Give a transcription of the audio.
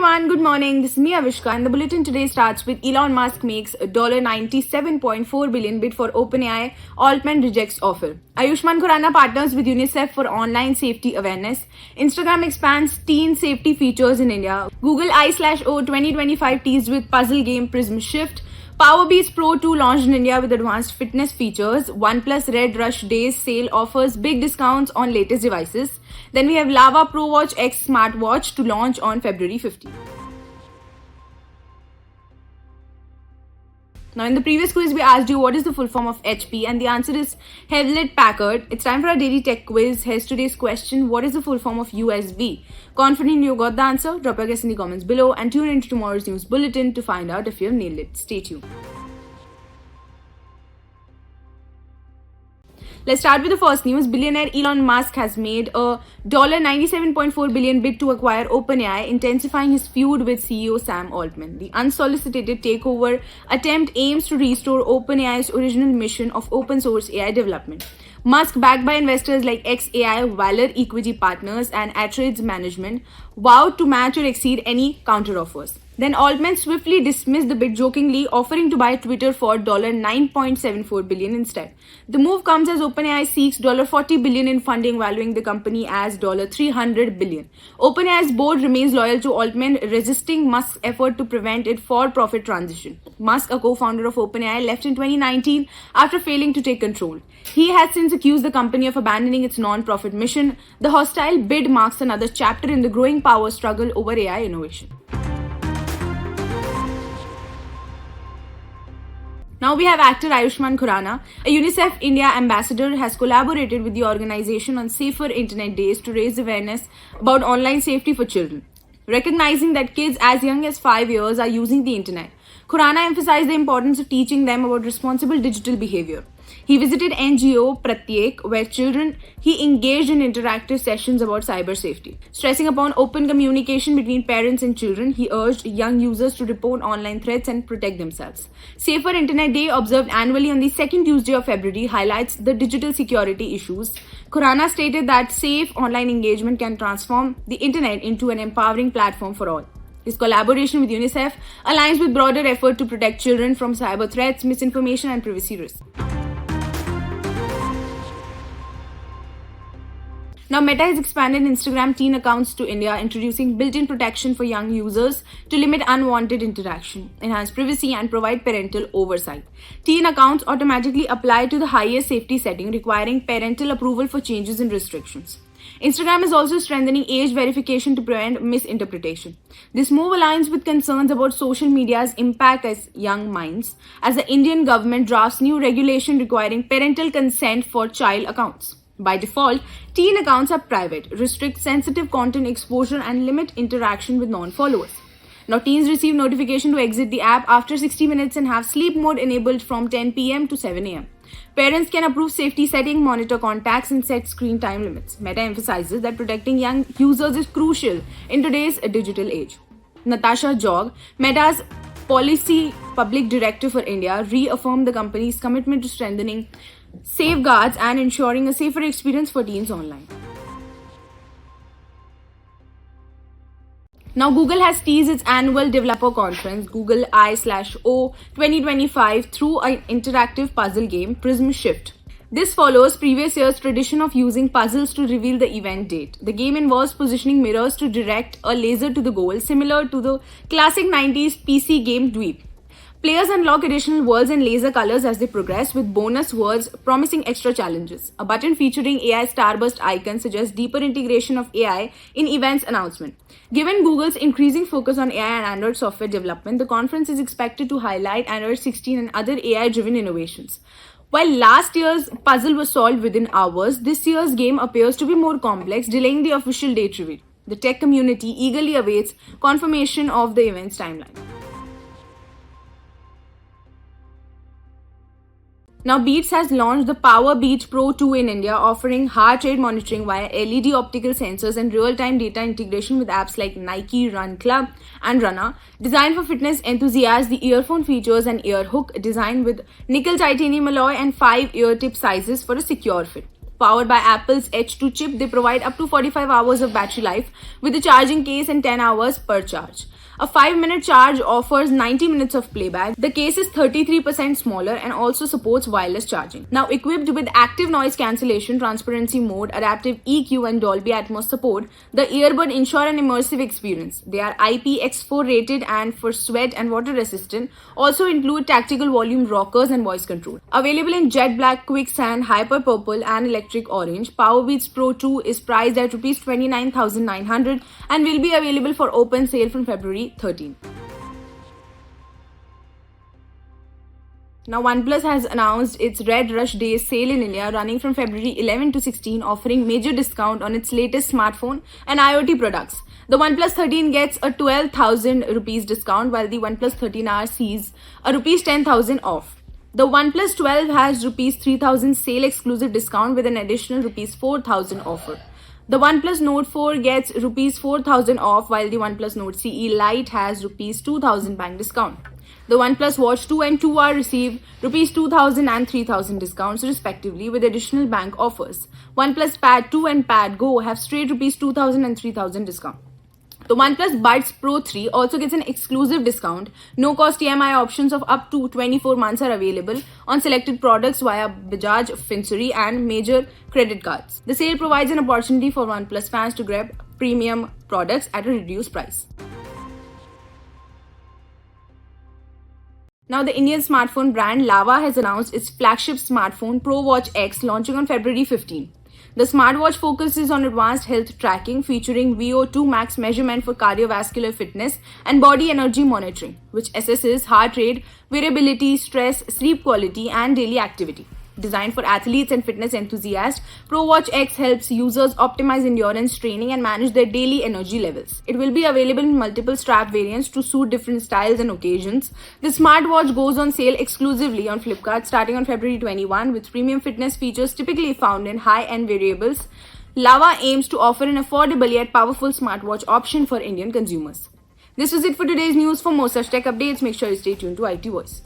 everyone, good morning. This is me Avishka and the bulletin today starts with Elon Musk makes $97.4 billion bid for OpenAI, Altman rejects offer. Ayushmann Khurrana partners with UNICEF for online safety awareness. Instagram expands teen safety features in India. Google I/O 2025 teased with puzzle game Prism Shift. Powerbeats Pro 2 launched in India with advanced fitness features. OnePlus Red Rush Days sale offers big discounts on latest devices. Then we have Lava Pro Watch X smartwatch to launch on February 15. Now, in the previous quiz, we asked you what is the full form of HP, and the answer is Hewlett Packard. It's time for our daily tech quiz. Here's today's question: what is the full form of USB? Confident you got the answer? Drop your guess in the comments below and tune into tomorrow's news bulletin to find out if you have nailed it. Stay tuned. Let's start with the first news. Billionaire Elon Musk has made a $97.4 billion bid to acquire OpenAI, intensifying his feud with CEO Sam Altman. The unsolicited takeover attempt aims to restore OpenAI's original mission of open source AI development. Musk, backed by investors like XAI, Valor Equity Partners, and Atreides Management, vowed to match or exceed any counteroffers. Then Altman swiftly dismissed the bid, jokingly offering to buy Twitter for $9.74 billion instead. The move comes as OpenAI seeks $40 billion in funding, valuing the company as $300 billion. OpenAI's board remains loyal to Altman, resisting Musk's effort to prevent its for-profit transition. Musk, a co-founder of OpenAI, left in 2019 after failing to take control. He has since accused the company of abandoning its non-profit mission. The hostile bid marks another chapter in the growing power struggle over AI innovation. Now we have actor Ayushmann Khurrana. A UNICEF India ambassador has collaborated with the organization on Safer Internet Days to raise awareness about online safety for children. Recognizing that kids as young as 5 years are using the internet, Khurrana emphasized the importance of teaching them about responsible digital behavior. He visited NGO Pratyek, where he engaged in interactive sessions about cyber safety. Stressing upon open communication between parents and children, he urged young users to report online threats and protect themselves. Safer Internet Day, observed annually on the second Tuesday of February, highlights the digital security issues. Khurrana stated that safe online engagement can transform the internet into an empowering platform for all. His collaboration with UNICEF aligns with broader effort to protect children from cyber threats, misinformation, and privacy risks. Now, Meta has expanded Instagram teen accounts to India, introducing built-in protection for young users to limit unwanted interaction, enhance privacy, and provide parental oversight. Teen accounts automatically apply to the highest safety setting, requiring parental approval for changes in restrictions. Instagram is also strengthening age verification to prevent misinterpretation. This move aligns with concerns about social media's impact as young minds, as the Indian government drafts new regulation requiring parental consent for child accounts. By default, teen accounts are private, restrict sensitive content exposure, and limit interaction with non-followers. Now, teens receive notification to exit the app after 60 minutes and have sleep mode enabled from 10 p.m. to 7 a.m. Parents can approve safety settings, monitor contacts, and set screen time limits. Meta emphasizes that protecting young users is crucial in today's digital age. Natasha Jog, Meta's Policy Public Director for India, reaffirmed the company's commitment to strengthening safeguards and ensuring a safer experience for teens online. Now, Google has teased its annual developer conference, Google I/O 2025, through an interactive puzzle game, Prism Shift. This follows previous year's tradition of using puzzles to reveal the event date. The game involves positioning mirrors to direct a laser to the goal, similar to the classic 90s PC game Dweep. Players unlock additional worlds and laser colors as they progress, with bonus worlds promising extra challenges. A button featuring AI Starburst icon suggests deeper integration of AI in events announcement. Given Google's increasing focus on AI and Android software development, the conference is expected to highlight Android 16 and other AI-driven innovations. While last year's puzzle was solved within hours, this year's game appears to be more complex, delaying the official date reveal. The tech community eagerly awaits confirmation of the event's timeline. Now, Beats has launched the Powerbeats Pro 2 in India, offering heart rate monitoring via LED optical sensors and real-time data integration with apps like Nike Run Club and Runner. Designed for fitness enthusiasts, the earphone features an ear hook designed with nickel titanium alloy and 5 ear tip sizes for a secure fit. Powered by Apple's H2 chip, they provide up to 45 hours of battery life with a charging case and 10 hours per charge. A 5-minute charge offers 90 minutes of playback. The case is 33% smaller and also supports wireless charging. Now equipped with active noise cancellation, transparency mode, adaptive EQ and Dolby Atmos support, the earbud ensure an immersive experience. They are IPX4 rated and for sweat and water resistant. Also include tactical volume rockers and voice control. Available in jet black, quicksand, hyper purple and electric orange, Powerbeats Pro 2 is priced at Rs 29,900 and will be available for open sale from February 13. Now, OnePlus has announced its Red Rush Days sale in India running from February 11 to 16, offering major discount on its latest smartphone and IoT products. The OnePlus 13 gets a 12,000 rupees discount, while the OnePlus 13R sees a rupees 10,000 off. The OnePlus 12 has rupees 3,000 sale exclusive discount with an additional rupees 4,000 offer. The OnePlus Note 4 gets rupees 4,000 off, while the OnePlus Note CE Lite has rupees 2,000 bank discount. The OnePlus Watch 2 and 2R receive rupees 2,000 and 3,000 discounts respectively with additional bank offers. OnePlus Pad 2 and Pad Go have straight rupees 2,000 and 3,000 discount. The OnePlus Buds Pro 3 also gets an exclusive discount. No-cost EMI options of up to 24 months are available on selected products via Bajaj Finserv and major credit cards. The sale provides an opportunity for OnePlus fans to grab premium products at a reduced price. Now, the Indian smartphone brand Lava has announced its flagship smartphone Pro Watch X launching on February 15. The smartwatch focuses on advanced health tracking, featuring VO2 max measurement for cardiovascular fitness and body energy monitoring, which assesses heart rate, variability, stress, sleep quality, and daily activity. Designed for athletes and fitness enthusiasts, Pro Watch X helps users optimize endurance training and manage their daily energy levels. It will be available in multiple strap variants to suit different styles and occasions. The smartwatch goes on sale exclusively on Flipkart starting on February 21 with premium fitness features typically found in high-end variables. Lava aims to offer an affordable yet powerful smartwatch option for Indian consumers. This was it for today's news. For more such tech updates, make sure you stay tuned to IT Voice.